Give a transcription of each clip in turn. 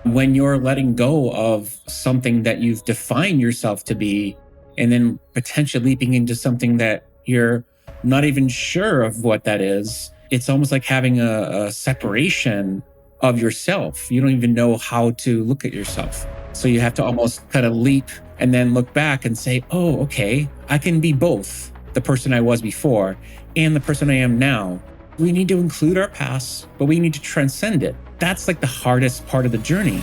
When you're letting go of something that you've defined yourself to be, and then potentially leaping into something that you're not even sure of what that is, it's almost like having a separation of yourself. You don't even know how to look at yourself. So you have to almost kind of leap and then look back and say, oh, okay, I can be both the person I was before and the person I am now. We need to include our past, but we need to transcend it. That's like the hardest part of the journey.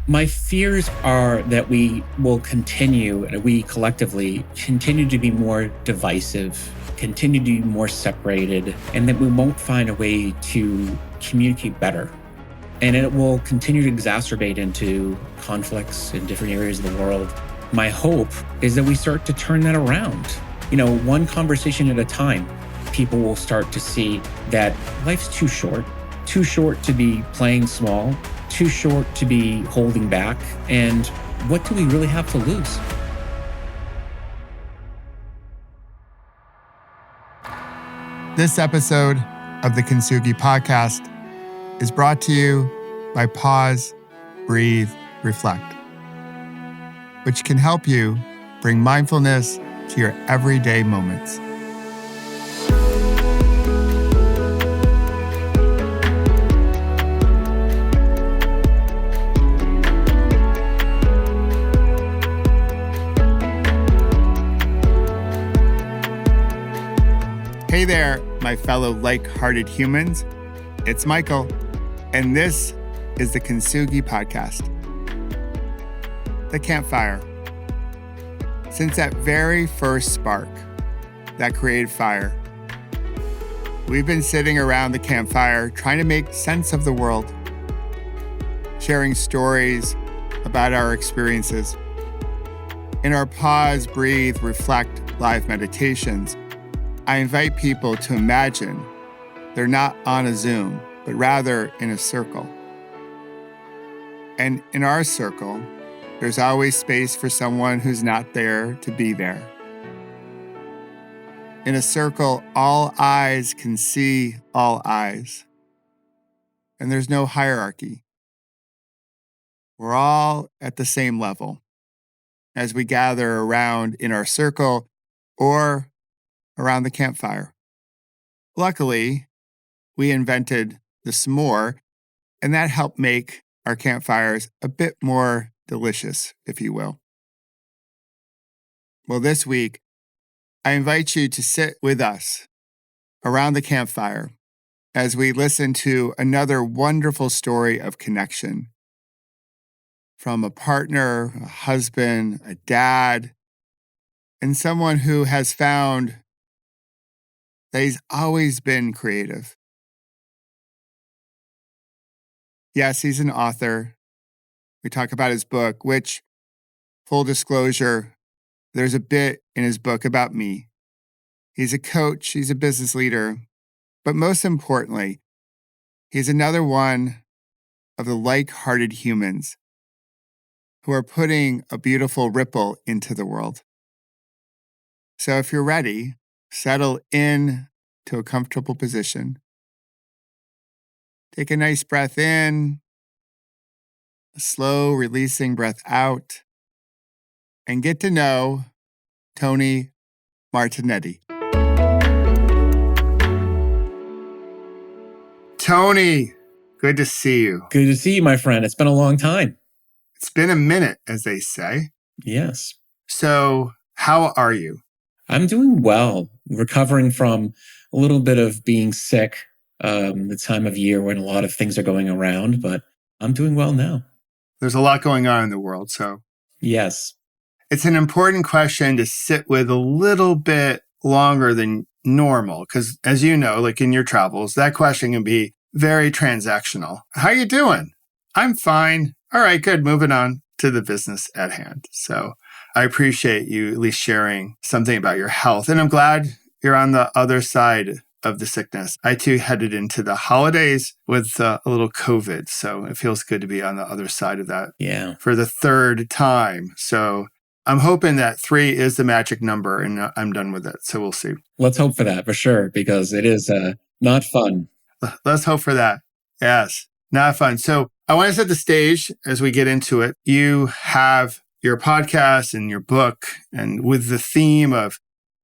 My fears are that we will continue, and we collectively continue to be more divisive, continue to be more separated, and that we won't find a way to communicate better. And it will continue to exacerbate into conflicts in different areas of the world. My hope is that we start to turn that around. One conversation at a time, people will start to see that life's too short to be playing small, too short to be holding back. And what do we really have to lose? This episode of the Kintsugi Podcast is brought to you by Pause, Breathe, Reflect, which can help you bring mindfulness to your everyday moments. Hey there, my fellow like-hearted humans. It's Michael, and this is the Kintsugi Podcast. The campfire. Since that very first spark that created fire, we've been sitting around the campfire trying to make sense of the world, sharing stories about our experiences. In our Pause, Breathe, Reflect live meditations, I invite people to imagine they're not on a Zoom, but rather in a circle. And in our circle, there's always space for someone who's not there to be there. In a circle, all eyes can see all eyes. And there's no hierarchy. We're all at the same level as we gather around in our circle or around the campfire. Luckily, we invented the s'more, and that helped make our campfires a bit more delicious, if you will. Well, this week, I invite you to sit with us around the campfire as we listen to another wonderful story of connection from a partner, a husband, a dad, and someone who has found that he's always been creative. Yes, he's an author. We talk about his book, which, full disclosure, there's a bit in his book about me. He's a coach, he's a business leader, but most importantly, he's another one of the like-hearted humans who are putting a beautiful ripple into the world. So if you're ready, settle in to a comfortable position. Take a nice breath in, a slow releasing breath out, and get to know Tony Martignetti. Tony, good to see you. Good to see you, my friend. It's been a long time. It's been a minute, as they say. Yes. So, how are you? I'm doing well, recovering from a little bit of being sick, the time of year when a lot of things are going around, but I'm doing well now. There's a lot going on in the world, so. Yes. It's an important question to sit with a little bit longer than normal, because as you know, like in your travels, that question can be very transactional. How you doing? I'm fine. All right, good. Moving on to the business at hand. So I appreciate you at least sharing something about your health. And I'm glad you're on the other side of the sickness. I too headed into the holidays with a little COVID. So it feels good to be on the other side of that for the third time. So I'm hoping that 3 is the magic number and I'm done with it. So we'll see. Let's hope for that for sure, because it is not fun. Let's hope for that. Yes, not fun. So I want to set the stage as we get into it. You have your podcast and your book, and with the theme of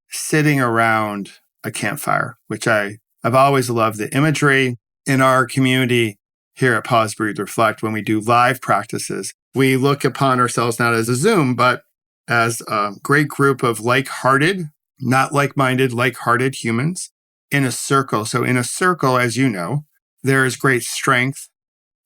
sitting around a campfire, which I've always loved the imagery in our community here at Pause, Breathe, Reflect. When we do live practices, we look upon ourselves not as a Zoom, but as a great group of like-hearted, not like-minded, like-hearted humans in a circle. So in a circle, as you know, there is great strength.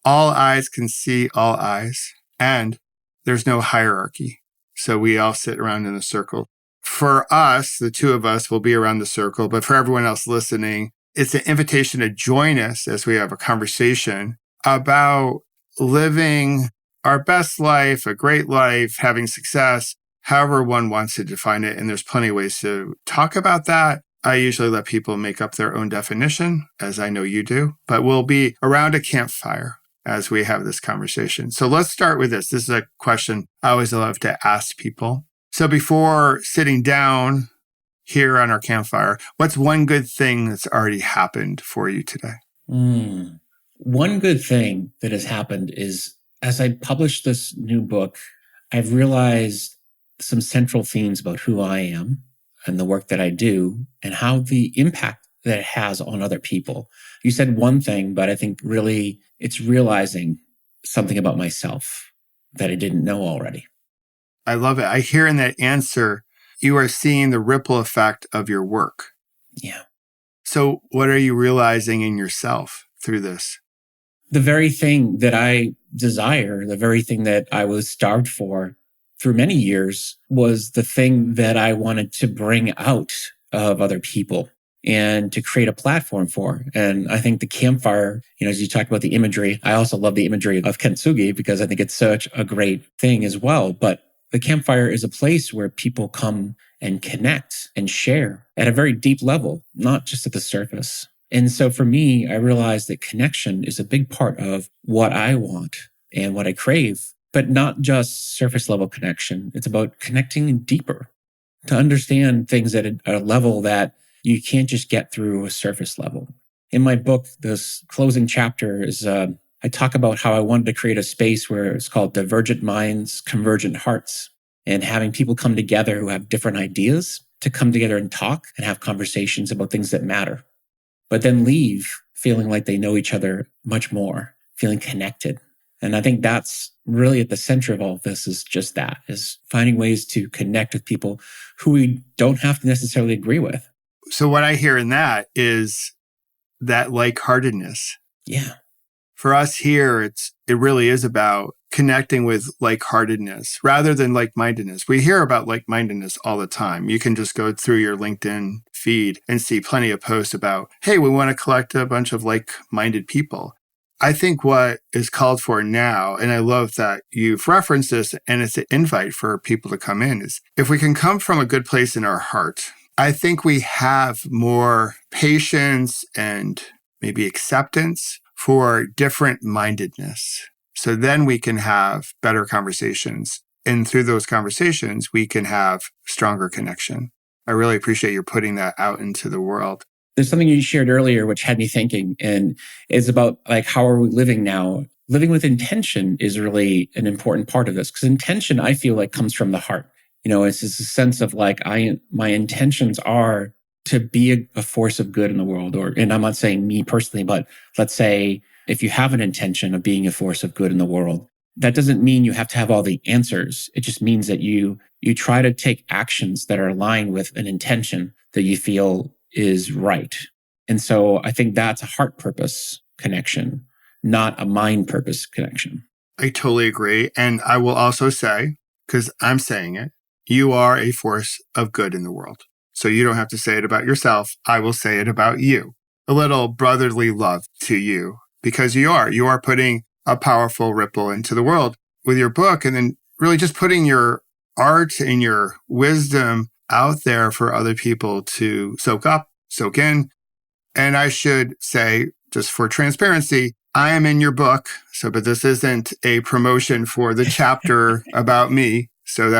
All eyes can see all eyes, and there's no hierarchy. So we all sit around in a circle. For us, the two of us will be around the circle, but for everyone else listening, it's an invitation to join us as we have a conversation about living our best life, a great life, having success, however one wants to define it. And there's plenty of ways to talk about that. I usually let people make up their own definition, as I know you do, but we'll be around a campfire as we have this conversation. So let's start with this. This is a question I always love to ask people. So before sitting down here on our campfire, what's one good thing that's already happened for you today? One good thing that has happened is as I published this new book, I've realized some central themes about who I am and the work that I do and how the impact that it has on other people. You said one thing, but I think really it's realizing something about myself that I didn't know already. I love it. I hear in that answer, you are seeing the ripple effect of your work. Yeah. So what are you realizing in yourself through this? The very thing that I desire, the very thing that I was starved for through many years was the thing that I wanted to bring out of other people and to create a platform for. And I think the campfire, as you talked about the imagery, I also love the imagery of Kintsugi because I think it's such a great thing as well. But the campfire is a place where people come and connect and share at a very deep level, not just at the surface. And so for me, I realized that connection is a big part of what I want and what I crave, but not just surface level connection. It's about connecting deeper to understand things at a level that you can't just get through a surface level. In my book, this closing chapter is, I talk about how I wanted to create a space where it's called Divergent Minds, Convergent Hearts, and having people come together who have different ideas to come together and talk and have conversations about things that matter, but then leave feeling like they know each other much more, feeling connected. And I think that's really at the center of all of this is just that, is finding ways to connect with people who we don't have to necessarily agree with. So what I hear in that is that like-heartedness. Yeah. For us here, it really is about connecting with like-heartedness rather than like-mindedness. We hear about like-mindedness all the time. You can just go through your LinkedIn feed and see plenty of posts about, hey, we want to collect a bunch of like-minded people. I think what is called for now, and I love that you've referenced this, and it's an invite for people to come in, is if we can come from a good place in our heart, I think we have more patience and maybe acceptance for different mindedness. So then we can have better conversations. And through those conversations, we can have stronger connection. I really appreciate you putting that out into the world. There's something you shared earlier, which had me thinking, and it's about how are we living now? Living with intention is really an important part of this because intention, I feel like, comes from the heart. It's just a sense of my intentions are to be a force of good in the world, and I'm not saying me personally, but let's say if you have an intention of being a force of good in the world, that doesn't mean you have to have all the answers. It just means that you try to take actions that are aligned with an intention that you feel is right. And so I think that's a heart purpose connection, not a mind purpose connection. I totally agree. And I will also say, because I'm saying it, you are a force of good in the world. So you don't have to say it about yourself. I will say it about you. A little brotherly love to you because you are putting a powerful ripple into the world with your book and then really just putting your art and your wisdom out there for other people to soak up, soak in. And I should say, just for transparency, I am in your book. But this isn't a promotion for the chapter about me. So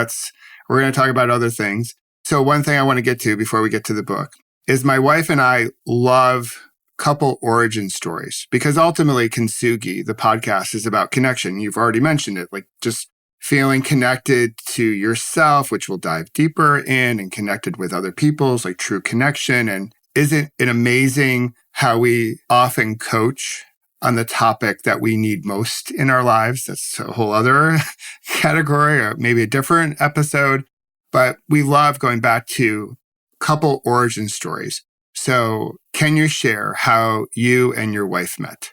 we're going to talk about other things. So one thing I want to get to before we get to the book is my wife and I love couple origin stories, because ultimately Kintsugi, the podcast, is about connection. You've already mentioned it, like just feeling connected to yourself, which we'll dive deeper in, and connected with other people's like true connection. And isn't it amazing how we often coach on the topic that we need most in our lives? That's a whole other category, or maybe a different episode. But we love going back to couple origin stories. So can you share how you and your wife met?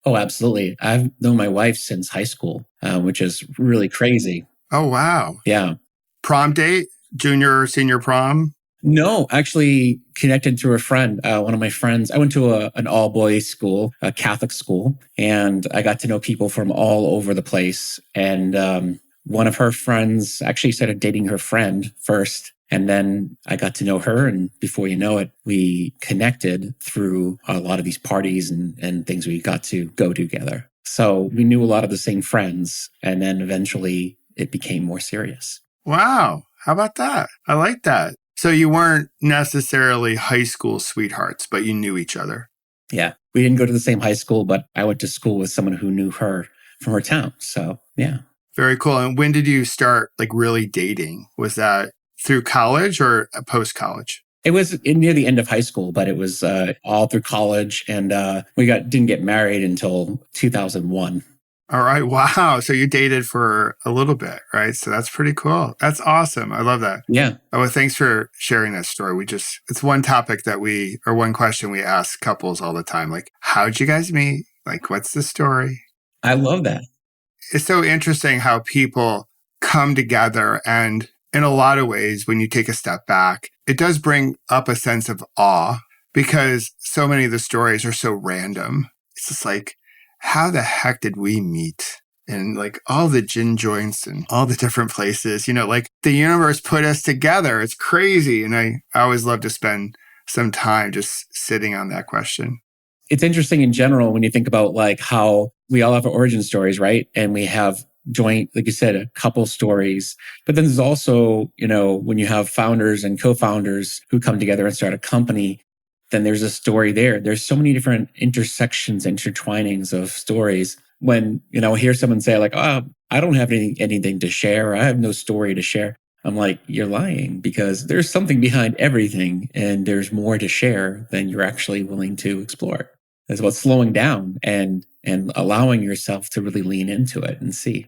Oh, absolutely. I've known my wife since high school, which is really crazy. Oh, wow. Yeah. Prom date? Junior, senior prom? No, actually connected through a friend. One of my friends, I went to an all-boys school, a Catholic school, and I got to know people from all over the place. And one of her friends actually started dating her friend first. And then I got to know her. And before you know it, we connected through a lot of these parties and things we got to go together. So we knew a lot of the same friends. And then eventually it became more serious. Wow. How about that? I like that. So you weren't necessarily high school sweethearts, but you knew each other. Yeah. We didn't go to the same high school, but I went to school with someone who knew her from her town. So yeah. Very cool. And when did you start like really dating? Was that through college or post-college? It was near the end of high school, but it was all through college. And we didn't get married until 2001. All right. Wow. So you dated for a little bit, right? So that's pretty cool. That's awesome. I love that. Yeah. Oh, well, thanks for sharing that story. It's one topic or one question we ask couples all the time. Like, how'd you guys meet? Like, what's the story? I love that. It's so interesting how people come together, and in a lot of ways, when you take a step back, it does bring up a sense of awe because so many of the stories are so random. It's just like, how the heck did we meet? And like all the gin joints and all the different places, like the universe put us together. It's crazy. And I always love to spend some time just sitting on that question. It's interesting in general when you think about like how we all have our origin stories, right? And we have joint, like you said, a couple stories. But then there's also, when you have founders and co-founders who come together and start a company, then there's a story there. There's so many different intersections, intertwinings of stories. When, I hear someone say like, oh, I don't have anything to share, or I have no story to share. I'm like, you're lying, because there's something behind everything and there's more to share than you're actually willing to explore. It's about slowing down and allowing yourself to really lean into it and see.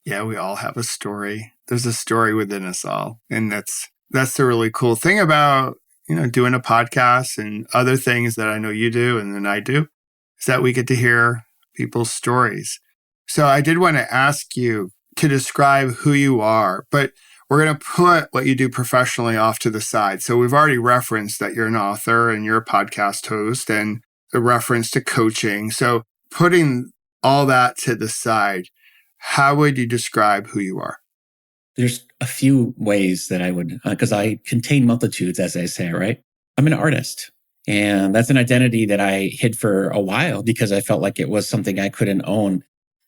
Yeah, we all have a story. There's a story within us all. And that's the really cool thing about, doing a podcast and other things that I know you do and then I do, is that we get to hear people's stories. So I did want to ask you to describe who you are, but we're going to put what you do professionally off to the side. So we've already referenced that you're an author and you're a podcast host and a reference to coaching. So putting all that to the side, how would you describe who you are? There's a few ways that I would, because I contain multitudes, as I say, right? I'm an artist. And that's an identity that I hid for a while because I felt like it was something I couldn't own.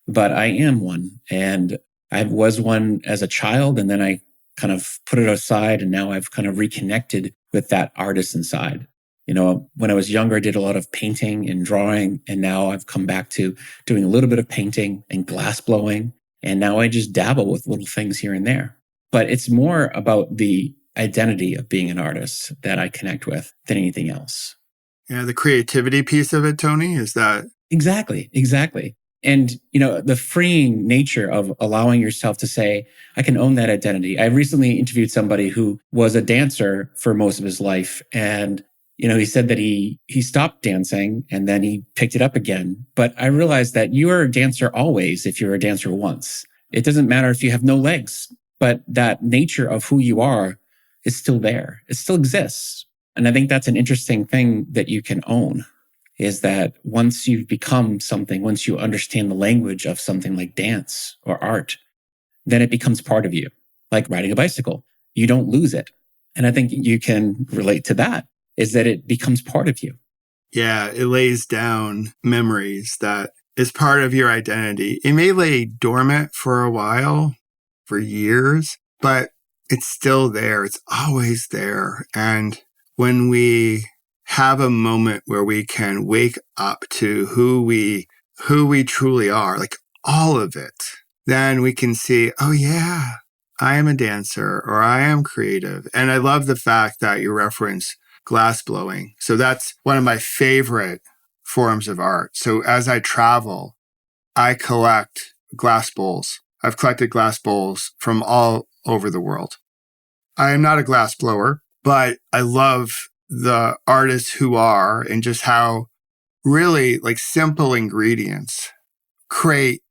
But I am one. And I was one as a child, and then I kind of put it aside, and now I've kind of reconnected with that artist inside. When I was younger, I did a lot of painting and drawing, and now I've come back to doing a little bit of painting and glass blowing. And now I just dabble with little things here and there. But it's more about the identity of being an artist that I connect with than anything else. Yeah, the creativity piece of it, Tony, is that? Exactly. And, the freeing nature of allowing yourself to say, I can own that identity. I recently interviewed somebody who was a dancer for most of his life. And, he said that he stopped dancing and then he picked it up again. But I realized that you are a dancer always if you're a dancer once. It doesn't matter if you have no legs, but that nature of who you are is still there. It still exists. And I think that's an interesting thing that you can own, is that once you've become something, once you understand the language of something like dance or art, then it becomes part of you, like riding a bicycle. You don't lose it. And I think you can relate to that, is that it becomes part of you. Yeah, it lays down memories that is part of your identity. It may lay dormant for a while, for years, but it's still there. It's always there. And when we have a moment where we can wake up to who we truly are, like all of it, then we can see, oh yeah, I am a dancer or I am creative. And I love the fact that you reference glass blowing. So that's one of my favorite forms of art. So as I travel, I collect glass bowls. I've collected glass bowls from all over the world. I am not a glass blower, but I love the artists who are, and just how really like simple ingredients create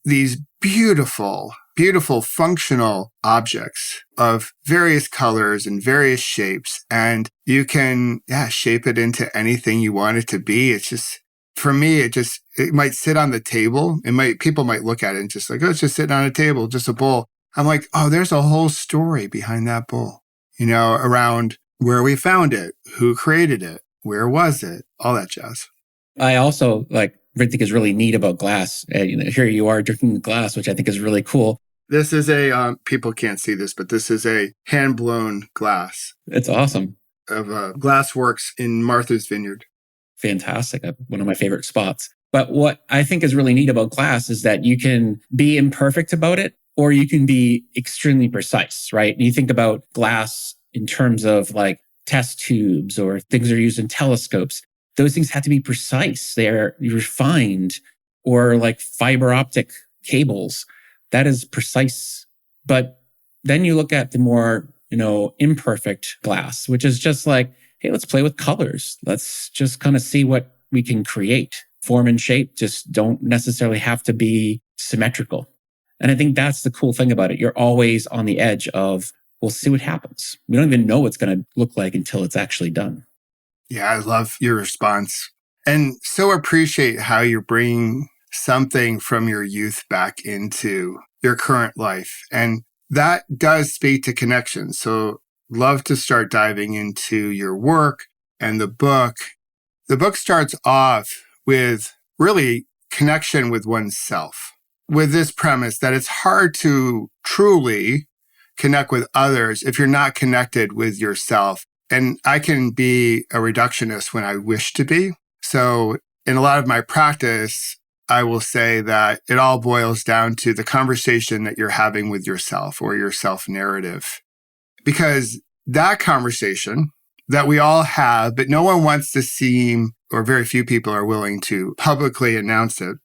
these beautiful, beautiful functional objects of various colors and various shapes. And you can shape it into anything you want it to be. It's just, for me, it might sit on the table. People might look at it and just like, oh, it's just sitting on a table, just a bowl. I'm like, oh, there's a whole story behind that bowl, around where we found it, who created it, where was it, all that jazz. I also think is really neat about glass. Here you are drinking glass, which I think is really cool. This is people can't see this, but this is a hand-blown glass. It's awesome. Of Glass Works in Martha's Vineyard. Fantastic. One of my favorite spots. But what I think is really neat about glass is that you can be imperfect about it, or you can be extremely precise, right? You think about glass in terms of like test tubes or things that are used in telescopes. Those things have to be precise. They're refined, or like fiber optic cables. That is precise. But then you look at the more, imperfect glass, which is just like, hey, let's play with colors. Let's just kind of see what we can create. Form and shape just don't necessarily have to be symmetrical. And I think that's the cool thing about it. You're always on the edge of, we'll see what happens. We don't even know what it's going to look like until it's actually done. Yeah, I love your response. And so appreciate how you're bringing something from your youth back into your current life. And that does speak to connection. So love to start diving into your work and the book. The book starts off with really connection with oneself, with this premise that it's hard to truly connect with others if you're not connected with yourself. And I can be a reductionist when I wish to be. So in a lot of my practice, I will say that it all boils down to the conversation that you're having with yourself, or your self-narrative. Because that conversation that we all have, but no one wants to seem, or very few people are willing to publicly announce it,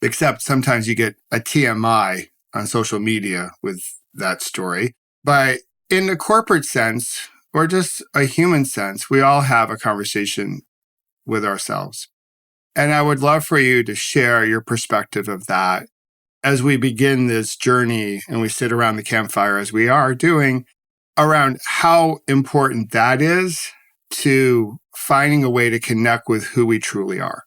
except sometimes you get a TMI on social media with that story. But in the corporate sense, or just a human sense, we all have a conversation with ourselves. And I would love for you to share your perspective of that as we begin this journey and we sit around the campfire as we are doing, around how important that is to finding a way to connect with who we truly are.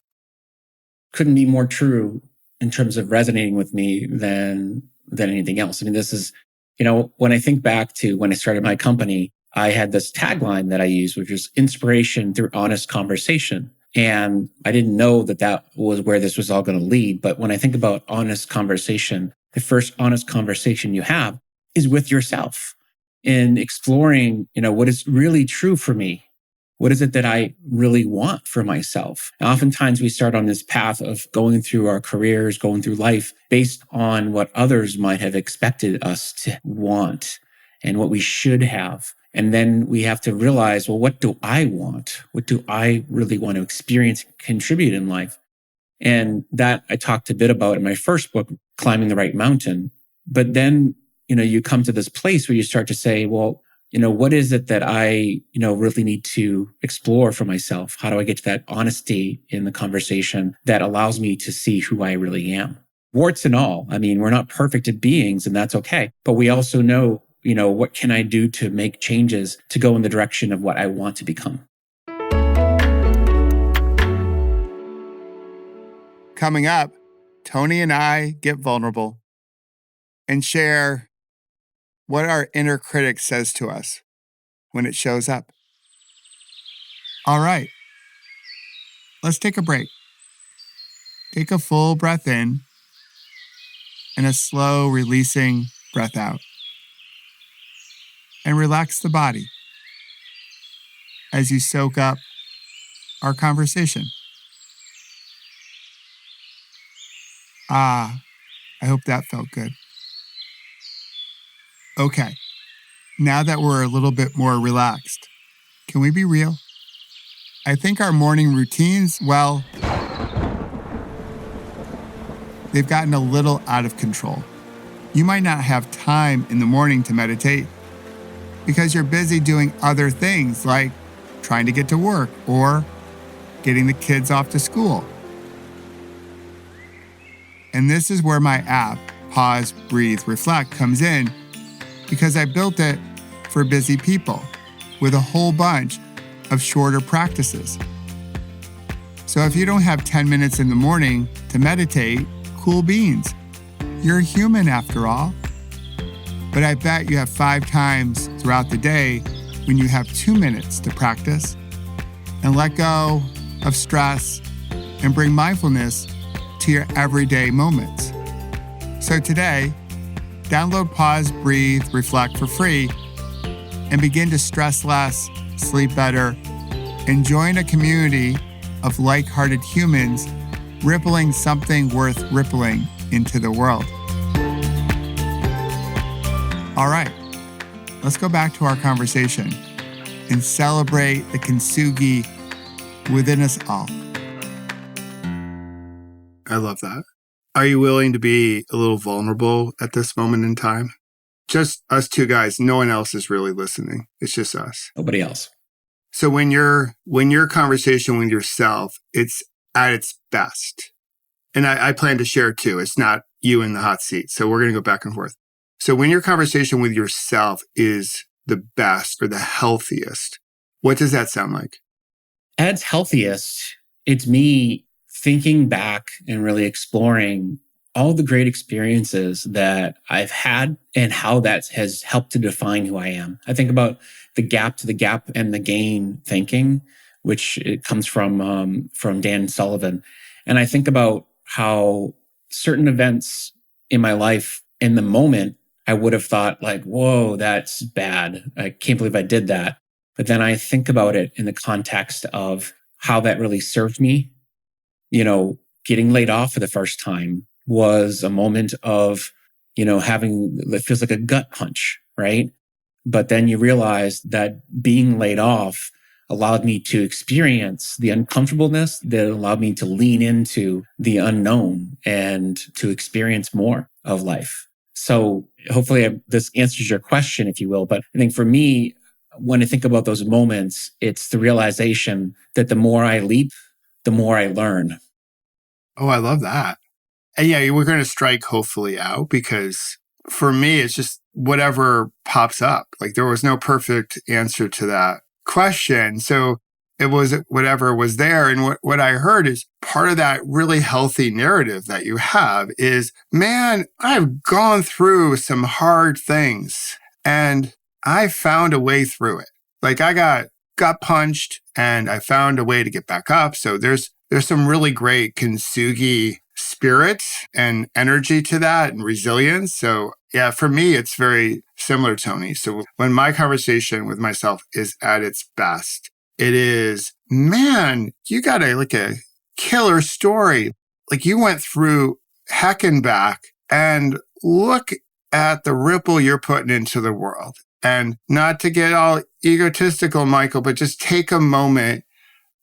Couldn't be more true in terms of resonating with me than anything else. I mean, this is, when I think back to when I started my company, I had this tagline that I used, which was inspiration through honest conversation. And I didn't know that was where this was all going to lead. But when I think about honest conversation, the first honest conversation you have is with yourself, in exploring, what is really true for me. What is it that I really want for myself? And oftentimes we start on this path of going through our careers, going through life based on what others might have expected us to want and what we should have. And then we have to realize, well, what do I want? What do I really want to experience, contribute in life? And that I talked a bit about in my first book, Climbing the Right Mountain. But then, you come to this place where you start to say, well, what is it that I, really need to explore for myself? How do I get to that honesty in the conversation that allows me to see who I really am? Warts and all. I mean, we're not perfect beings, and that's okay. But we also know, what can I do to make changes to go in the direction of what I want to become? Coming up, Tony and I get vulnerable and share what our inner critic says to us when it shows up. All right, let's take a break. Take a full breath in and a slow releasing breath out. And relax the body as you soak up our conversation. Ah, I hope that felt good. Okay, now that we're a little bit more relaxed, can we be real? I think our morning routines, well, they've gotten a little out of control. You might not have time in the morning to meditate because you're busy doing other things like trying to get to work or getting the kids off to school. And this is where my app, Pause, Breathe, Reflect, comes in because I built it for busy people with a whole bunch of shorter practices. So if you don't have 10 minutes in the morning to meditate, cool beans. You're human after all. But I bet you have 5 times throughout the day when you have 2 minutes to practice and let go of stress and bring mindfulness to your everyday moments. So today, download Pause, Breathe, Reflect for free and begin to stress less, sleep better, and join a community of like-hearted humans rippling something worth rippling into the world. All right, let's go back to our conversation and celebrate the Kintsugi within us all. I love that. Are you willing to be a little vulnerable at this moment in time? Just us two guys. No one else is really listening. It's just us. Nobody else. So when your conversation with yourself, it's at its best. And I plan to share too. It's not you in the hot seat. So we're going to go back and forth. So when your conversation with yourself is the best or the healthiest, what does that sound like? At its healthiest, it's me thinking back and really exploring all the great experiences that I've had and how that has helped to define who I am. I think about the gap to the gap and the gain thinking, which it comes from Dan Sullivan. And I think about how certain events in my life in the moment, I would have thought like, whoa, that's bad. I can't believe I did that. But then I think about it in the context of how that really served me. You know, getting laid off for the first time was a moment of, having, it feels like a gut punch, right? But then you realize that being laid off allowed me to experience the uncomfortableness that allowed me to lean into the unknown and to experience more of life. So hopefully this answers your question, if you will. But I think for me, when I think about those moments, it's the realization that the more I leap, the more I learn. Oh, I love that. And yeah, we're going to strike hopefully out because for me, it's just whatever pops up. Like there was no perfect answer to that question. So it was whatever was there. And what I heard is part of that really healthy narrative that you have is, man, I've gone through some hard things and I found a way through it. Like I got punched and I found a way to get back up. So there's some really great Kintsugi spirit and energy to that and resilience. So yeah, for me, it's very similar, Tony. So when my conversation with myself is at its best, it is, man, you got a killer story. Like you went through heck and back and look at the ripple you're putting into the world. And not to get all egotistical, Michael, but just take a moment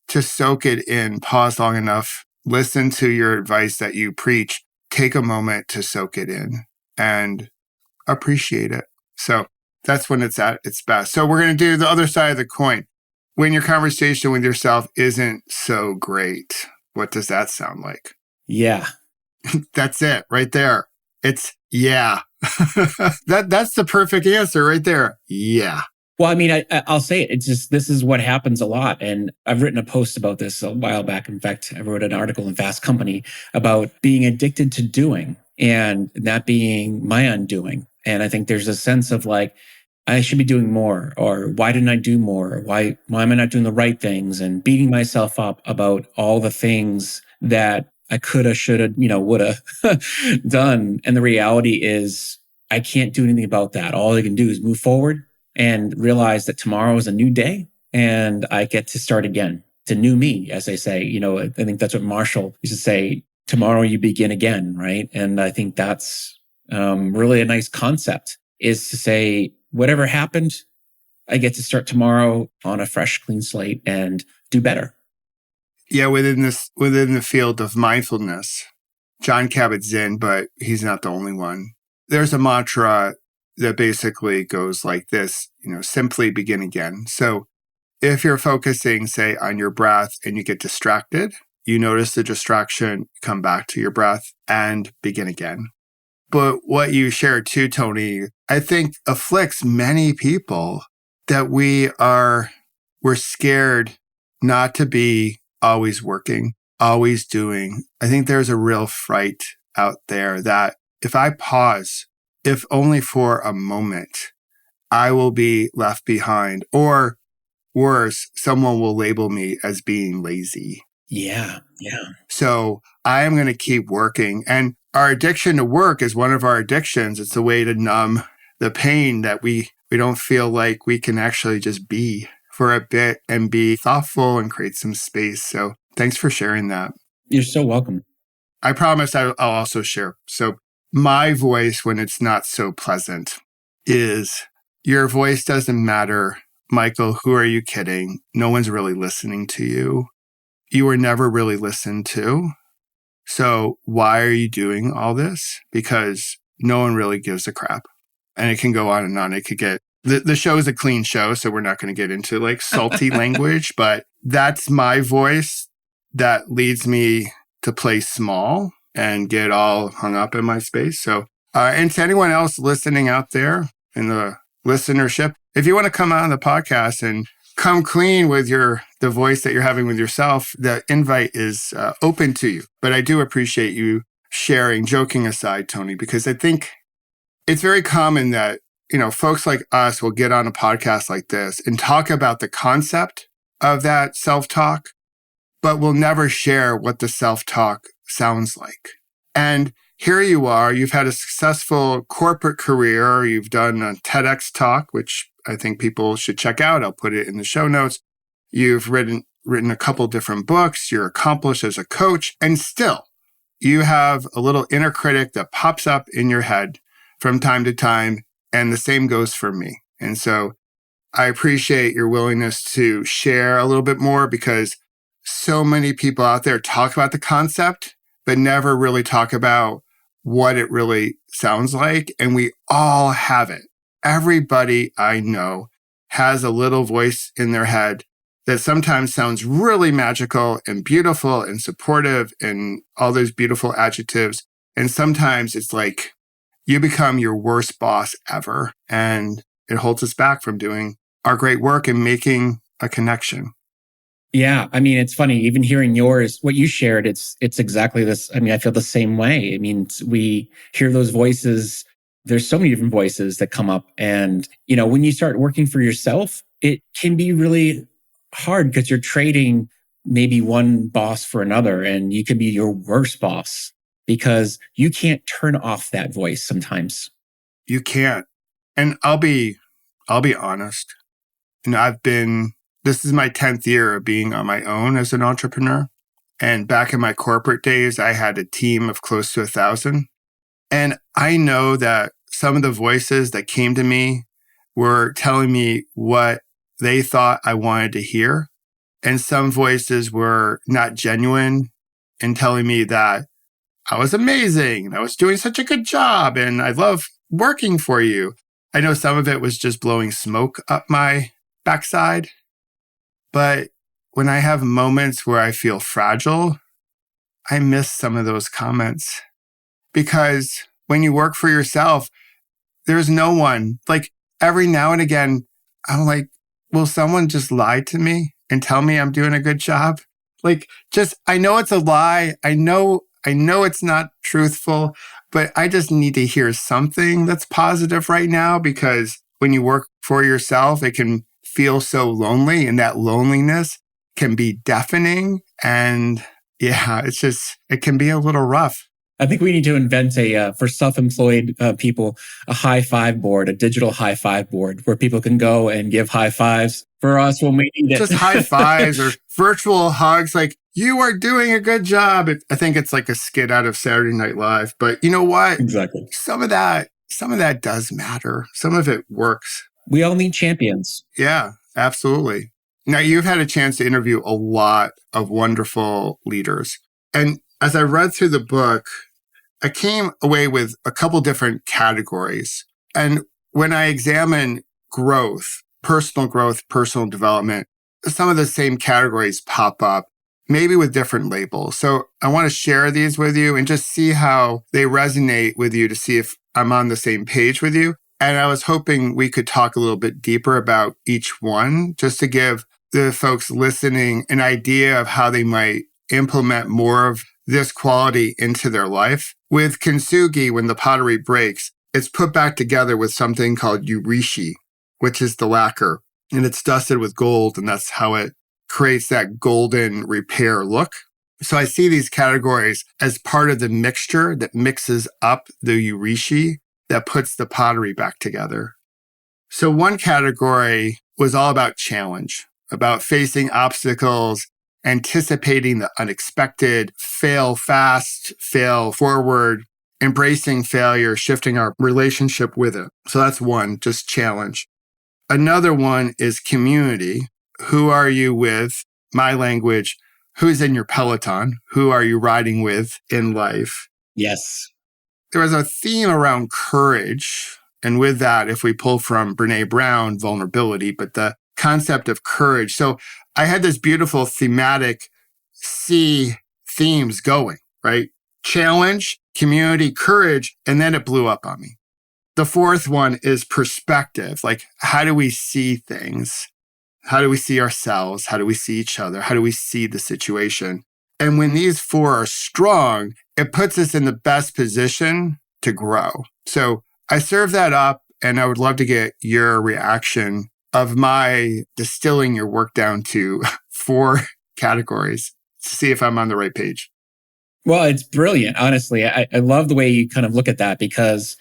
to soak it in, pause long enough, listen to your advice that you preach, take a moment to soak it in and appreciate it. So that's when it's at its best. So we're going to do the other side of the coin. When your conversation with yourself isn't so great, what does that sound like? Yeah. That's it right there. It's yeah. That's the perfect answer right there. Yeah. Well, I mean, I'll say it. It's just, this is what happens a lot. And I've written a post about this a while back. In fact, I wrote an article in Fast Company about being addicted to doing and that being my undoing. And I think there's a sense of like, I should be doing more, or why didn't I do more? Why am I not doing the right things? And beating myself up about all the things that I coulda, shoulda, woulda done. And the reality is I can't do anything about that. All I can do is move forward and realize that tomorrow is a new day and I get to start again. to new me, as they say. I think that's what Marshall used to say, tomorrow you begin again, right? And I think that's really a nice concept, is to say, whatever happened, I get to start tomorrow on a fresh, clean slate and do better. Yeah, within the field of mindfulness, John Kabat-Zinn, but he's not the only one. There's a mantra that basically goes like this, simply begin again. So if you're focusing, say, on your breath and you get distracted, you notice the distraction, come back to your breath and begin again. But what you shared too, Tony, I think afflicts many people, that we're scared not to be always working, always doing. I think there's a real fright out there that if I pause, if only for a moment, I will be left behind. Or worse, someone will label me as being lazy. Yeah. So I am going to keep working. And our addiction to work is one of our addictions. It's a way to numb the pain that we don't feel like we can actually just be for a bit and be thoughtful and create some space. So thanks for sharing that. You're so welcome. I promise I'll also share. So my voice, when it's not so pleasant, is your voice doesn't matter. Michael, who are you kidding? No one's really listening to you. You were never really listened to. So why are you doing all this? Because no one really gives a crap. And it can go on and on. It could get, the show is a clean show, so we're not going to get into like salty language, but that's my voice that leads me to play small and get all hung up in my space. So, and to anyone else listening out there in the listenership, if you want to come out on the podcast and come clean with the voice that you're having with yourself, the invite is open to you. But I do appreciate you sharing, joking aside, Tony, because I think it's very common that, folks like us will get on a podcast like this and talk about the concept of that self-talk, but we'll never share what the self-talk sounds like. And here you are, you've had a successful corporate career, you've done a TEDx talk, which I think people should check out. I'll put it in the show notes. You've written a couple different books, you're accomplished as a coach, and still you have a little inner critic that pops up in your head from time to time, and the same goes for me. And so I appreciate your willingness to share a little bit more, because so many people out there talk about the concept, but never really talk about what it really sounds like. And we all have it. Everybody I know has a little voice in their head that sometimes sounds really magical and beautiful and supportive and all those beautiful adjectives. And sometimes it's like you become your worst boss ever, and it holds us back from doing our great work and making a connection. Yeah. I mean, it's funny, even hearing yours, what you shared, it's exactly this. I mean, I feel the same way. I mean, we hear those voices. There's so many different voices that come up. And, when you start working for yourself, it can be really hard because you're trading maybe one boss for another, and you could be your worst boss because you can't turn off that voice sometimes. You can't. And I'll be honest. This is my 10th year of being on my own as an entrepreneur. And back in my corporate days, I had a team of close to 1,000. And I know that some of the voices that came to me were telling me what they thought I wanted to hear. And some voices were not genuine in telling me that I was amazing and I was doing such a good job and I love working for you. I know some of it was just blowing smoke up my backside. But when I have moments where I feel fragile, I miss some of those comments. Because when you work for yourself, there's no one. Like every now and again, I'm like, will someone just lie to me and tell me I'm doing a good job? Like, I know it's a lie. I know it's not truthful, but I just need to hear something that's positive right now, because when you work for yourself, it can feel so lonely, and that loneliness can be deafening. And yeah, it can be a little rough. I think we need to invent for self-employed people, a high five board, a digital high five board where people can go and give high fives for us when we need it. Just high fives or virtual hugs. Like, you are doing a good job. I think it's like a skit out of Saturday Night Live. But you know what? Exactly. Some of that does matter. Some of it works. We all need champions. Yeah, absolutely. Now, you've had a chance to interview a lot of wonderful leaders. And as I read through the book, I came away with a couple different categories. And when I examine growth, personal development, some of the same categories pop up, maybe with different labels. So I want to share these with you and just see how they resonate with you to see if I'm on the same page with you. And I was hoping we could talk a little bit deeper about each one, just to give the folks listening an idea of how they might implement more of this quality into their life. With Kintsugi, when the pottery breaks, it's put back together with something called enriching, which is the lacquer, and it's dusted with gold, and that's how it creates that golden repair look. So I see these categories as part of the mixture that mixes up the enriching that puts the pottery back together. So one category was all about challenge, about facing obstacles, anticipating the unexpected, fail fast, fail forward, embracing failure, shifting our relationship with it. So that's one, just challenge. Another one is community. Who are you with? My language, who's in your Peloton? Who are you riding with in life? Yes. There was a theme around courage. And with that, if we pull from Brene Brown, vulnerability, but the concept of courage. So I had this beautiful thematic C themes going, right? Challenge, community, courage, and then it blew up on me. The fourth one is perspective. Like, how do we see things? How do we see ourselves? How do we see each other? How do we see the situation? And when these four are strong, it puts us in the best position to grow. So I serve that up, and I would love to get your reaction of my distilling your work down to 4 categories to see if I'm on the right page. Well, it's brilliant. Honestly, I love the way you kind of look at that because,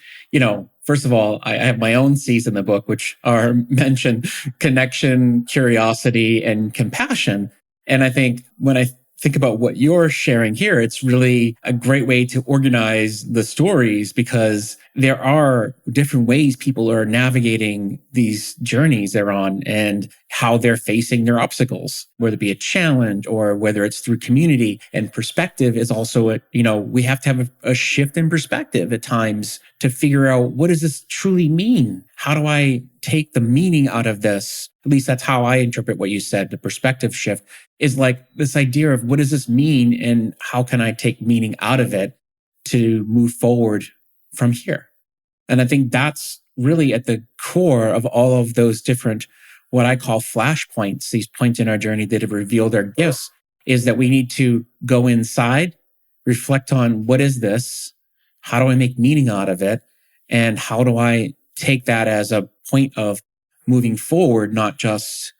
first of all, I have my own C's in the book, which are mentioned connection, curiosity, and compassion. And I think when I think about what you're sharing here, it's really a great way to organize the stories because there are different ways people are navigating these journeys they're on and how they're facing their obstacles, whether it be a challenge or whether it's through community. And perspective is also, we have to have a shift in perspective at times to figure out, what does this truly mean? How do I take the meaning out of this? At least that's how I interpret what you said. The perspective shift is like this idea of what does this mean and how can I take meaning out of it to move forward from here? And I think that's really at the core of all of those different, what I call flashpoints, these points in our journey that have revealed our gifts, is that we need to go inside, reflect on what is this? How do I make meaning out of it? And how do I take that as a point of moving forward, not just,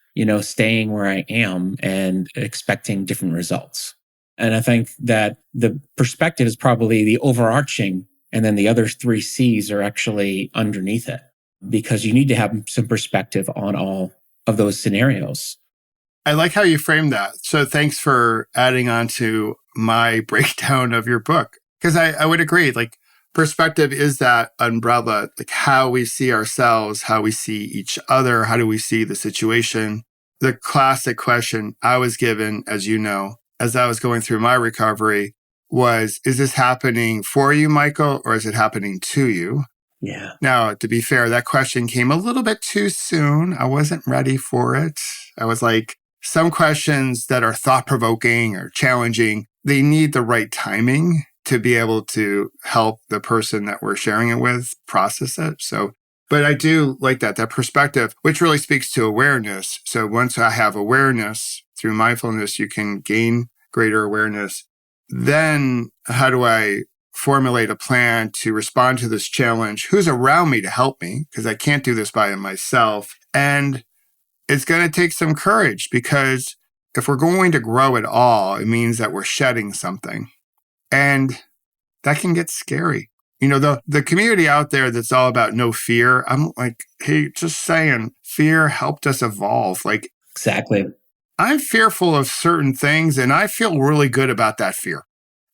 staying where I am and expecting different results. And I think that the perspective is probably the overarching, and then the other 3 C's are actually underneath it because you need to have some perspective on all of those scenarios. I like how you framed that. So thanks for adding on to my breakdown of your book. Because I would agree, like, perspective is that umbrella, like how we see ourselves, how we see each other, how do we see the situation. The classic question I was given, as you know, as I was going through my recovery was, is this happening for you, Michael, or is it happening to you? Yeah. Now, to be fair, that question came a little bit too soon. I wasn't ready for it. I was like, some questions that are thought-provoking or challenging, they need the right timing to be able to help the person that we're sharing it with process it. So, but I do like that perspective, which really speaks to awareness. So once I have awareness through mindfulness, you can gain greater awareness. Then how do I formulate a plan to respond to this challenge? Who's around me to help me? Because I can't do this by myself. And it's going to take some courage because if we're going to grow at all, it means that we're shedding something. And that can get scary. The community out there that's all about no fear, I'm like, hey, just saying, fear helped us evolve. Like, Exactly. I'm fearful of certain things and I feel really good about that fear.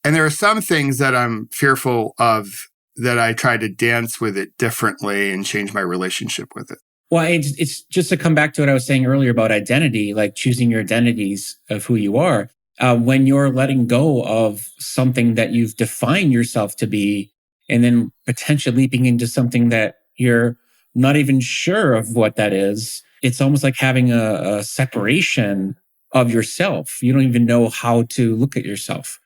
And there are some things that I'm fearful of that I try to dance with it differently and change my relationship with it. Well, it's just to come back to what I was saying earlier about identity, like choosing your identities of who you are. When you're letting go of something that you've defined yourself to be, and then potentially leaping into something that you're not even sure of what that is, it's almost like having a separation of yourself. You don't even know how to look at yourself.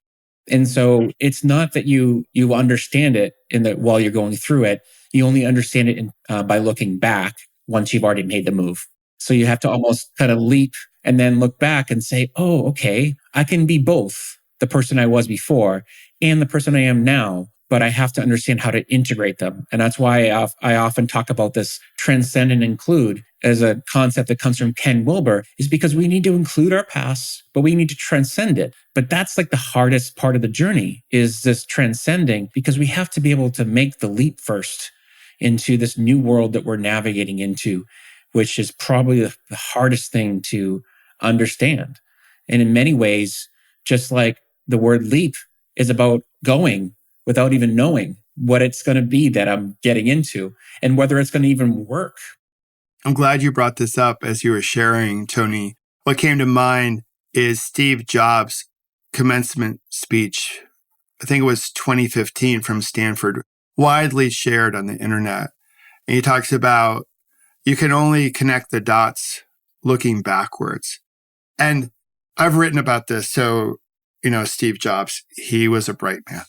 And so it's not that you understand it in that while you're going through it, you only understand it by looking back once you've already made the move. So you have to almost kind of leap and then look back and say, oh, okay, I can be both the person I was before and the person I am now, but I have to understand how to integrate them. And that's why I often talk about this transcend and include as a concept that comes from Ken Wilber, is because we need to include our past, but we need to transcend it. But that's like the hardest part of the journey, is this transcending, because we have to be able to make the leap first into this new world that we're navigating into, which is probably the hardest thing to understand. And in many ways, just like the word leap is about going without even knowing what it's going to be that I'm getting into and whether it's going to even work. I'm glad you brought this up as you were sharing, Tony. What came to mind is Steve Jobs' commencement speech. I think it was 2015 from Stanford, widely shared on the internet. And he talks about you can only connect the dots looking backwards. And I've written about this. So, Steve Jobs, he was a bright man.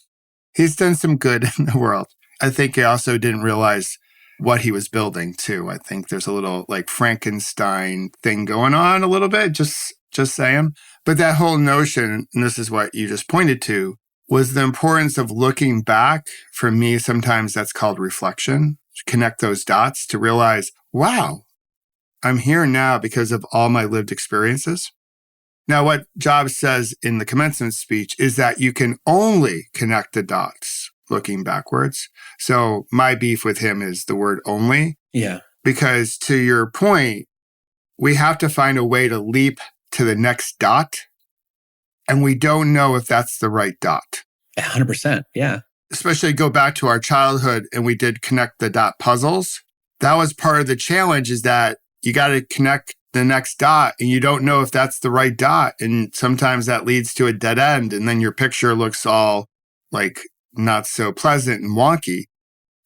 He's done some good in the world. I think he also didn't realize what he was building too. I think there's a little like Frankenstein thing going on a little bit, just saying. But that whole notion, and this is what you just pointed to, was the importance of looking back. For me, sometimes that's called reflection. Connect those dots to realize, wow, I'm here now because of all my lived experiences. Now, what Jobs says in the commencement speech is that you can only connect the dots looking backwards. So my beef with him is the word only. Yeah. Because to your point, we have to find a way to leap to the next dot. And we don't know if that's the right dot. 100%. Yeah. Especially go back to our childhood and we did connect the dot puzzles. That was part of the challenge, is that you got to connect the next dot and you don't know if that's the right dot. And sometimes that leads to a dead end. And then your picture looks all like not so pleasant and wonky.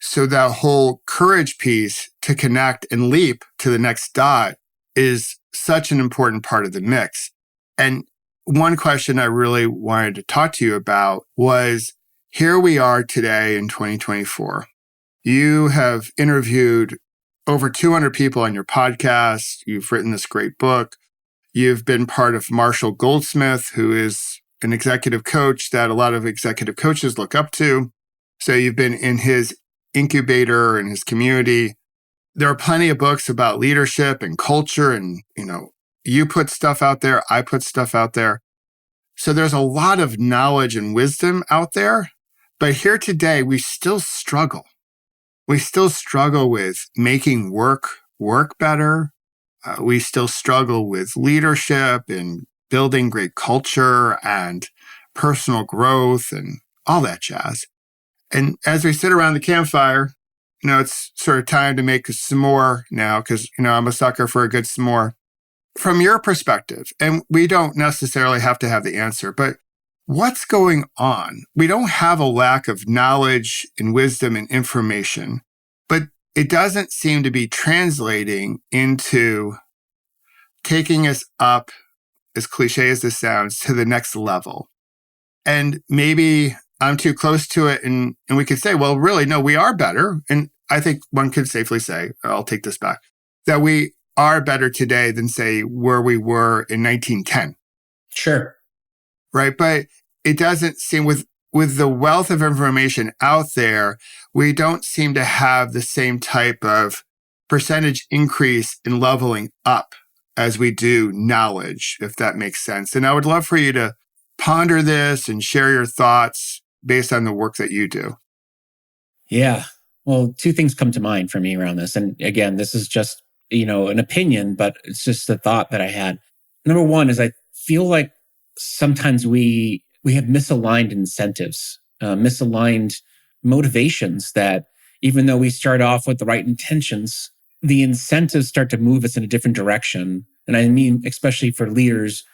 So that whole courage piece to connect and leap to the next dot is such an important part of the mix. And one question I really wanted to talk to you about was, here we are today in 2024. You have interviewed over 200 people on your podcast. You've written this great book. You've been part of Marshall Goldsmith, who is an executive coach that a lot of executive coaches look up to. So you've been in his incubator and his community. There are plenty of books about leadership and culture, and, you put stuff out there, I put stuff out there. So there's a lot of knowledge and wisdom out there. But here today, we still struggle. We still struggle with making work better. We still struggle with leadership and building great culture and personal growth and all that jazz. And as we sit around the campfire, it's sort of time to make a s'more now, because, I'm a sucker for a good s'more. From your perspective, and we don't necessarily have to have the answer, but what's going on? We don't have a lack of knowledge and wisdom and information, but it doesn't seem to be translating into taking us up, as cliche as this sounds, to the next level. And maybe I'm too close to it, and we could say, well, really, no, we are better. And I think one could safely say, I'll take this back, that we are better today than, say, where we were in 1910. Sure. Right? But it doesn't seem, with the wealth of information out there, we don't seem to have the same type of percentage increase in leveling up as we do knowledge, if that makes sense. And I would love for you to ponder this and share your thoughts based on the work that you do? Yeah. Well, two things come to mind for me around this. And again, this is just, an opinion, but it's just a thought that I had. Number one is I feel like sometimes we have misaligned incentives, misaligned motivations that even though we start off with the right intentions, the incentives start to move us in a different direction. And I mean, especially for leaders,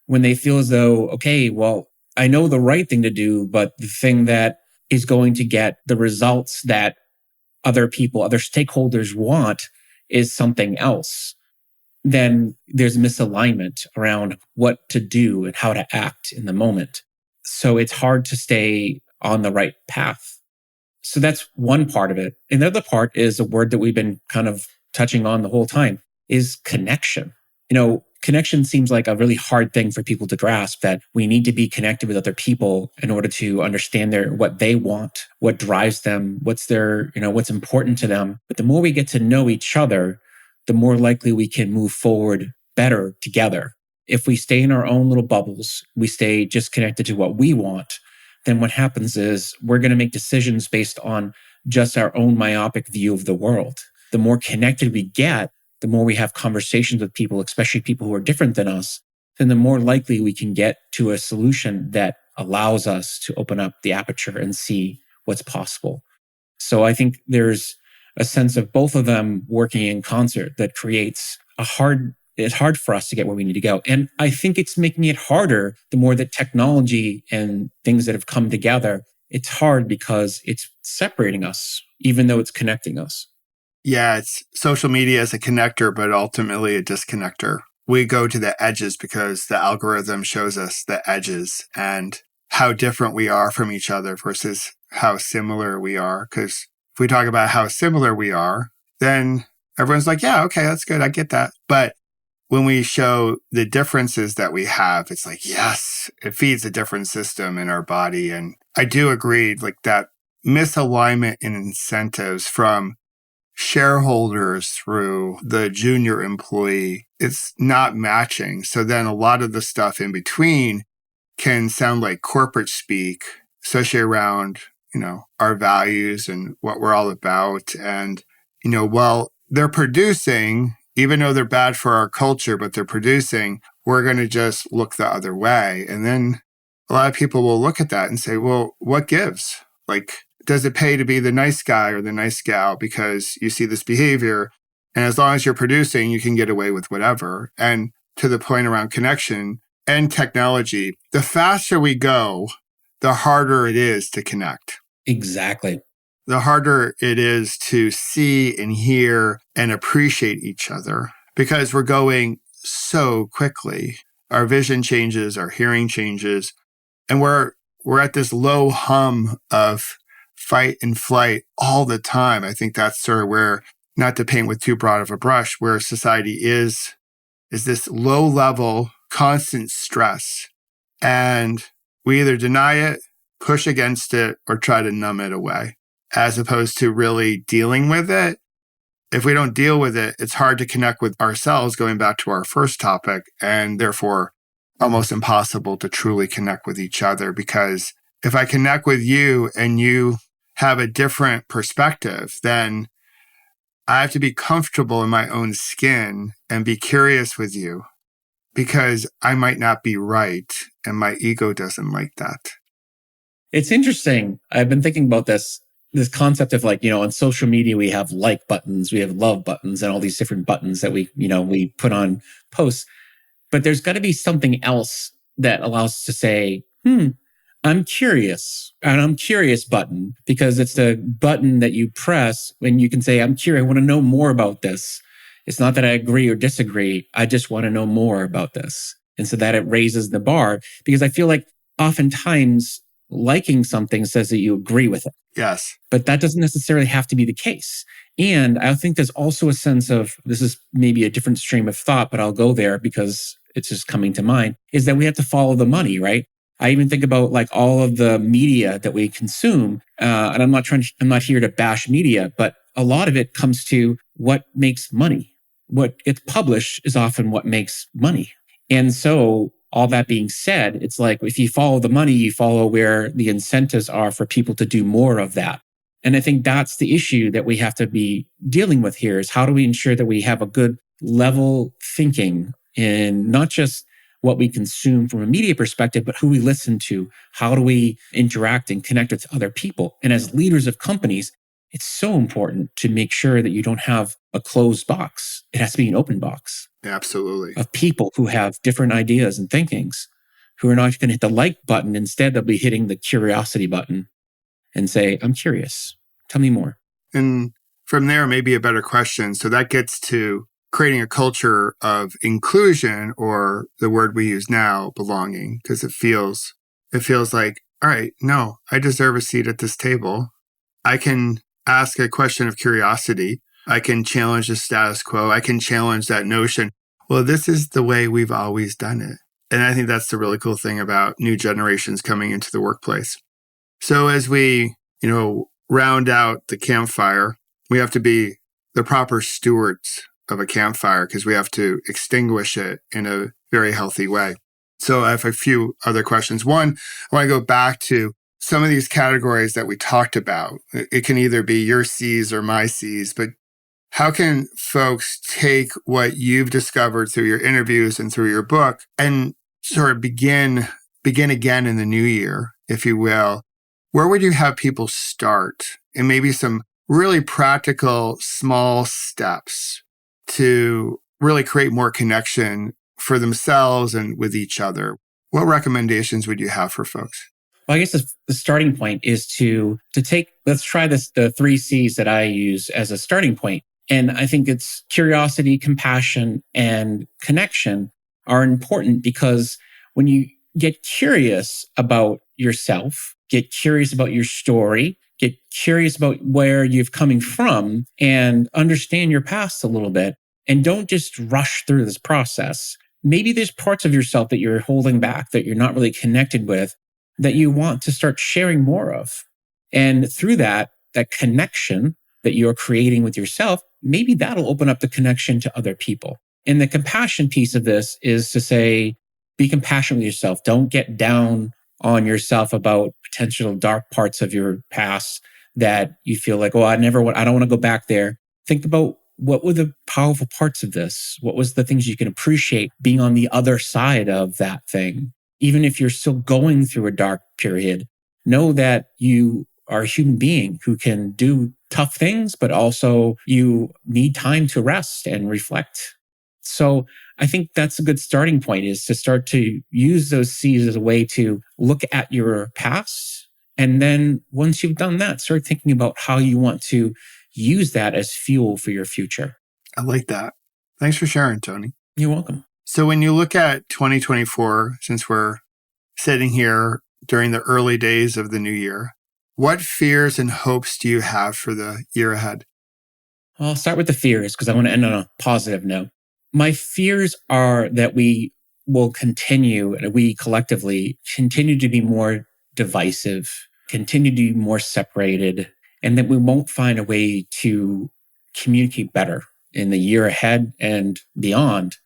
when they feel as though, okay, well, I know the right thing to do, but the thing that is going to get the results that other people, other stakeholders want is something else, then there's misalignment around what to do and how to act in the moment. So it's hard to stay on the right path. So that's one part of it. And the other part is a word that we've been kind of touching on the whole time is connection. Connection seems like a really hard thing for people to grasp, that we need to be connected with other people in order to understand what they want, what drives them, what's important to them. But the more we get to know each other, the more likely we can move forward better together. If we stay in our own little bubbles, we stay just connected to what we want, then what happens is we're going to make decisions based on just our own myopic view of the world. The more connected we get, the more we have conversations with people, especially people who are different than us, then the more likely we can get to a solution that allows us to open up the aperture and see what's possible. So I think there's a sense of both of them working in concert that creates it's hard for us to get where we need to go. And I think it's making it harder the more that technology and things that have come together, it's hard because it's separating us, even though it's connecting us. Yeah, it's social media as a connector, but ultimately a disconnector. We go to the edges because the algorithm shows us the edges and how different we are from each other versus how similar we are. Because if we talk about how similar we are, then everyone's like, yeah, okay, that's good. I get that. But when we show the differences that we have, it's like, yes, it feeds a different system in our body. And I do agree, like that misalignment in incentives from shareholders through the junior employee, it's not matching. So then a lot of the stuff in between can sound like corporate speak, especially around, our values and what we're all about. And, well, they're producing, even though they're bad for our culture, but they're producing, we're going to just look the other way. And then a lot of people will look at that and say, well, what gives? Like, does it pay to be the nice guy or the nice gal because you see this behavior? And as long as you're producing, you can get away with whatever. And to the point around connection and technology, the faster we go, the harder it is to connect. Exactly. The harder it is to see and hear and appreciate each other because we're going so quickly. Our vision changes, our hearing changes, and we're at this low hum of fight and flight all the time. I think that's sort of where, not to paint with too broad of a brush, where society is this low level, constant stress. And we either deny it, push against it, or try to numb it away, as opposed to really dealing with it. If we don't deal with it, it's hard to connect with ourselves, going back to our first topic, and therefore almost impossible to truly connect with each other. Because if I connect with you and you have a different perspective, then I have to be comfortable in my own skin and be curious with you because I might not be right and my ego doesn't like that. It's interesting. I've been thinking about this concept of on social media, we have like buttons, we have love buttons and all these different buttons that we put on posts. But there's got to be something else that allows us to say, I'm curious, and I'm curious button, because it's the button that you press when you can say, I'm curious, I want to know more about this. It's not that I agree or disagree. I just want to know more about this. And so that it raises the bar, because I feel like oftentimes liking something says that you agree with it. Yes. But that doesn't necessarily have to be the case. And I think there's also a sense of, this is maybe a different stream of thought, but I'll go there because it's just coming to mind, is that we have to follow the money, right? I even think about all of the media that we consume, and I'm not here to bash media, but a lot of it comes to what makes money. What gets published is often what makes money. And so all that being said, it's like if you follow the money, you follow where the incentives are for people to do more of that. And I think that's the issue that we have to be dealing with here is how do we ensure that we have a good level thinking in not just what we consume from a media perspective, but who we listen to. How do we interact and connect with other people? And as leaders of companies, it's so important to make sure that you don't have a closed box. It has to be an open box. Absolutely. Of people who have different ideas and thinkings, who are not going to hit the like button. Instead, they'll be hitting the curiosity button and say, I'm curious. Tell me more. And from there, maybe a better question. So that gets to creating a culture of inclusion, or the word we use now, belonging, because it feels like, all right, no, I deserve a seat at this table. I can ask a question of curiosity. I can challenge the status quo. I can challenge that notion. Well, this is the way we've always done it. And I think that's the really cool thing about new generations coming into the workplace. So as we, round out the campfire, we have to be the proper stewards of a campfire because we have to extinguish it in a very healthy way. So I have a few other questions. One, I want to go back to some of these categories that we talked about. It can either be your C's or my C's, but how can folks take what you've discovered through your interviews and through your book and sort of begin again in the new year, if you will? Where would you have people start? And maybe some really practical small steps to really create more connection for themselves and with each other. What recommendations would you have for folks? Well, I guess the starting point is to take, let's try this, the 3 C's that I use as a starting point. And I think it's curiosity, compassion, and connection are important because when you get curious about yourself, get curious about your story, get curious about where you've coming from, and understand your past a little bit, and don't just rush through this process. Maybe there's parts of yourself that you're holding back, that you're not really connected with, that you want to start sharing more of. And through that connection that you're creating with yourself, maybe that'll open up the connection to other people. And the compassion piece of this is to say, be compassionate with yourself. Don't get down on yourself about potential dark parts of your past that you feel like, I don't want to go back there. Think about what were the powerful parts of this? What was the things you can appreciate being on the other side of that thing? Even if you're still going through a dark period, know that you are a human being who can do tough things, but also you need time to rest and reflect. So I think that's a good starting point, is to start to use those C's as a way to look at your past. And then once you've done that, start thinking about how you want to use that as fuel for your future. I like that. Thanks for sharing, Tony. You're welcome. So when you look at 2024, since we're sitting here during the early days of the new year, what fears and hopes do you have for the year ahead? I'll start with the fears because I want to end on a positive note. My fears are that we will continue, and we collectively continue to be more divisive, continue to be more separated, and that we won't find a way to communicate better in the year ahead and beyond.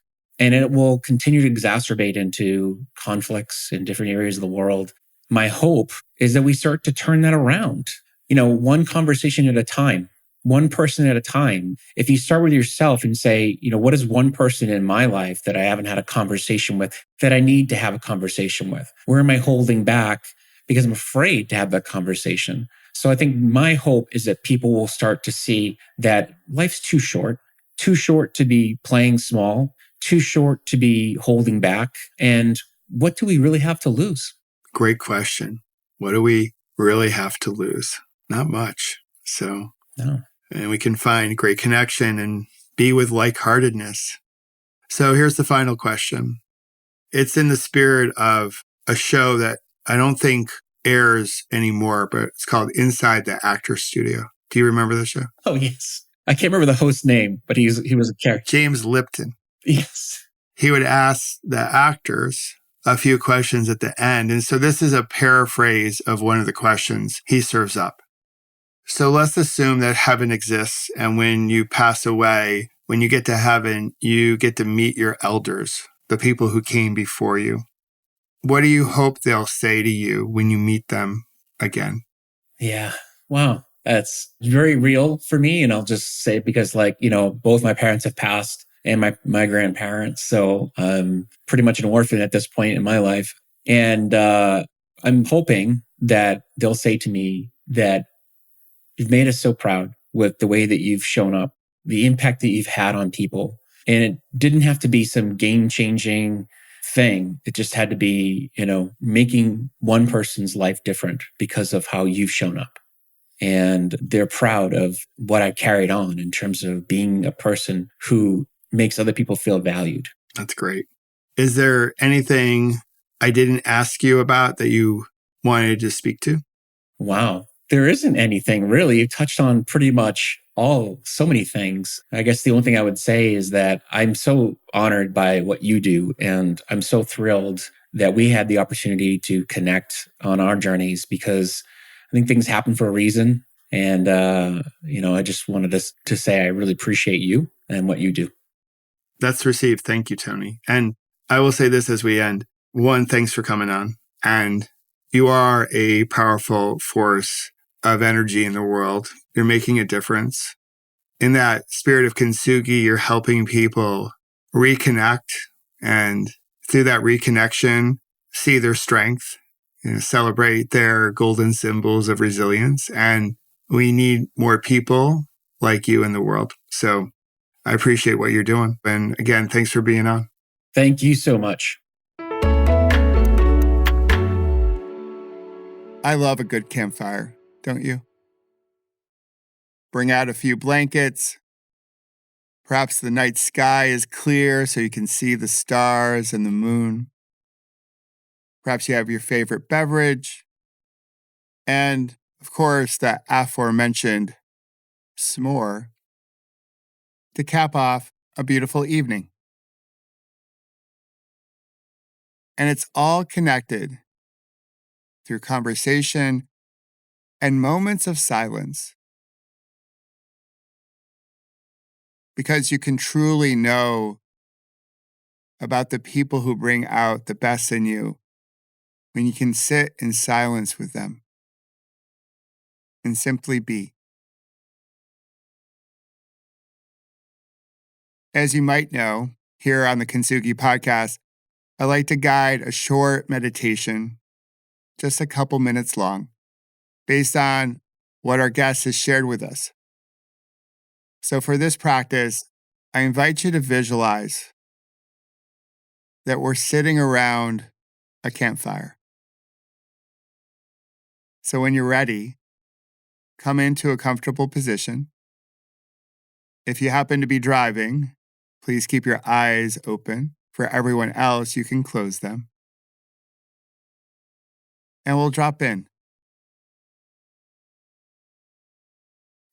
And it will continue to exacerbate into conflicts in different areas of the world. My hope is that we start to turn that around, one conversation at a time. One person at a time. If you start with yourself and say, what is one person in my life that I haven't had a conversation with, that I need to have a conversation with? Where am I holding back because I'm afraid to have that conversation? So I think my hope is that people will start to see that life's too short to be playing small, too short to be holding back. And what do we really have to lose? Great question. What do we really have to lose? Not much. So, no. And we can find great connection and be with like-heartedness. So here's the final question. It's in the spirit of a show that I don't think airs anymore, but it's called Inside the Actor's Studio. Do you remember the show? Oh, yes. I can't remember the host's name, but he was a character. James Lipton. Yes. He would ask the actors a few questions at the end. And so this is a paraphrase of one of the questions he serves up. So let's assume that heaven exists, and when you pass away, when you get to heaven, you get to meet your elders, the people who came before you. What do you hope they'll say to you when you meet them again? Yeah. Wow. That's very real for me. And I'll just say, because both my parents have passed and my grandparents. So I'm pretty much an orphan at this point in my life. And I'm hoping that they'll say to me that you've made us so proud with the way that you've shown up, the impact that you've had on people. And it didn't have to be some game changing thing. It just had to be, making one person's life different because of how you've shown up. And they're proud of what I carried on in terms of being a person who makes other people feel valued. That's great. Is there anything I didn't ask you about that you wanted to speak to? Wow. There isn't anything really. You touched on pretty much so many things. I guess the only thing I would say is that I'm so honored by what you do. And I'm so thrilled that we had the opportunity to connect on our journeys, because I think things happen for a reason. And, I just wanted to say I really appreciate you and what you do. That's received. Thank you, Tony. And I will say this as we end. One, thanks for coming on. And you are a powerful force of energy in the world. You're making a difference. In that spirit of Kintsugi, you're helping people reconnect, and through that reconnection, see their strength, celebrate their golden symbols of resilience. And we need more people like you in the world. So I appreciate what you're doing. And again, thanks for being on. Thank you so much. I love a good campfire, don't you? Bring out a few blankets. Perhaps the night sky is clear so you can see the stars and the moon. Perhaps you have your favorite beverage. And, of course, that aforementioned s'more to cap off a beautiful evening. And it's all connected through conversation and moments of silence, because you can truly know about the people who bring out the best in you when you can sit in silence with them and simply be. As you might know, here on the Kintsugi Podcast, I like to guide a short meditation, just a couple minutes long, based on what our guest has shared with us. So for this practice, I invite you to visualize that we're sitting around a campfire. So when you're ready, come into a comfortable position. If you happen to be driving, please keep your eyes open. For everyone else, you can close them. And we'll drop in.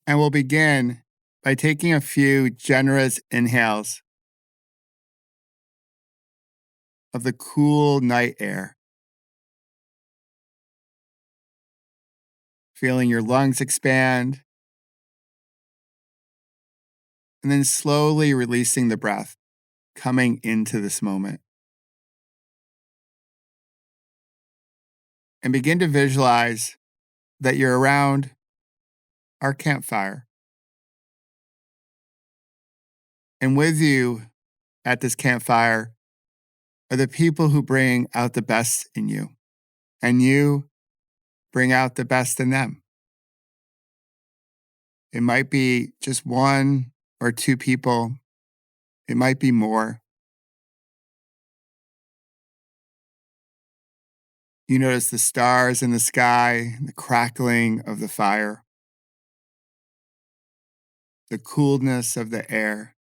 And we'll begin by taking a few generous inhales of the cool night air. Feeling your lungs expand. And then slowly releasing the breath, coming into this moment. And begin to visualize that you're around our campfire. And with you at this campfire are the people who bring out the best in you. And you bring out the best in them. It might be just one or two people. It might be more. You notice the stars in the sky, the crackling of the fire, the coolness of the air,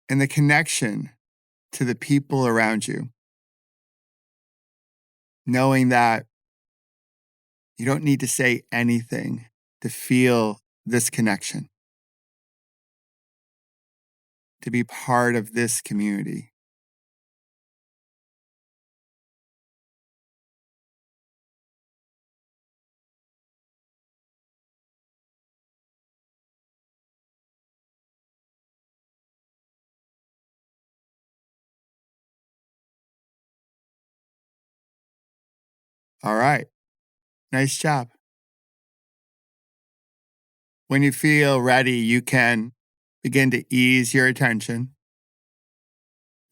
and the connection to the people around you. Knowing that you don't need to say anything to feel this connection, to be part of this community. All right. Nice job. When you feel ready, you can begin to ease your attention.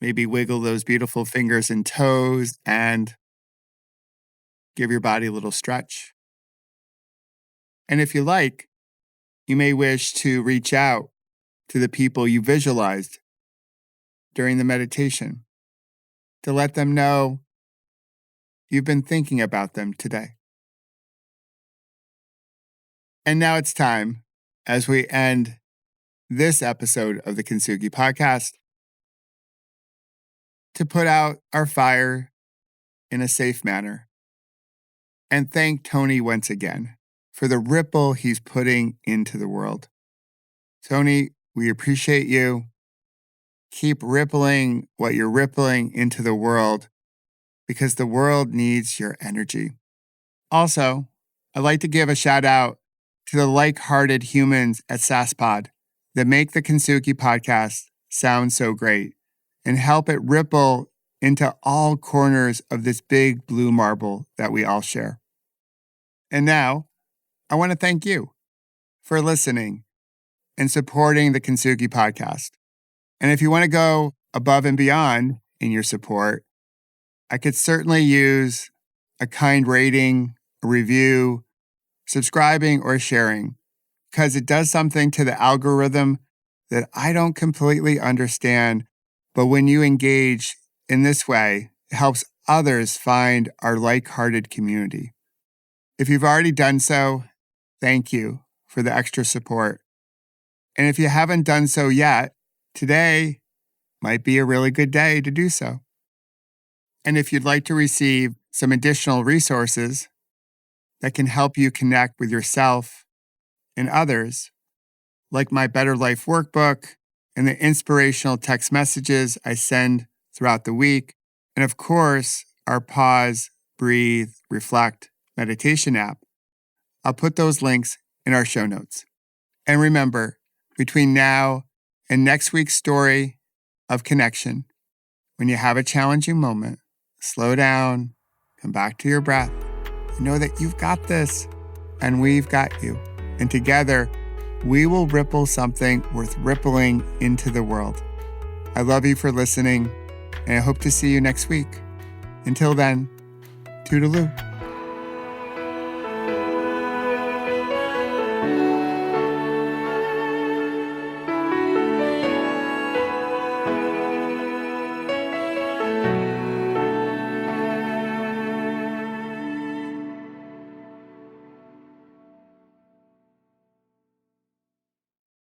Maybe wiggle those beautiful fingers and toes and give your body a little stretch. And if you like, you may wish to reach out to the people you visualized during the meditation to let them know you've been thinking about them today. And now it's time, as we end this episode of the Kintsugi Podcast, to put out our fire in a safe manner and thank Tony once again for the ripple he's putting into the world. Tony, we appreciate you. Keep rippling what you're rippling into the world because the world needs your energy. Also, I'd like to give a shout out to the like-hearted humans at SaaSpod that make the Kintsugi Podcast sound so great and help it ripple into all corners of this big blue marble that we all share. And now, I want to thank you for listening and supporting the Kintsugi Podcast. And if you want to go above and beyond in your support, I could certainly use a kind rating, a review, subscribing, or sharing, because it does something to the algorithm that I don't completely understand. But when you engage in this way, it helps others find our like-hearted community. If you've already done so, thank you for the extra support. And if you haven't done so yet, today might be a really good day to do so. And if you'd like to receive some additional resources that can help you connect with yourself and others, like my Better Life workbook and the inspirational text messages I send throughout the week, and of course, our Pause, Breathe, Reflect meditation app, I'll put those links in our show notes. And remember, between now and next week's story of connection, when you have a challenging moment, slow down, come back to your breath, and know that you've got this and we've got you. And together, we will ripple something worth rippling into the world. I love you for listening, and I hope to see you next week. Until then, toodaloo.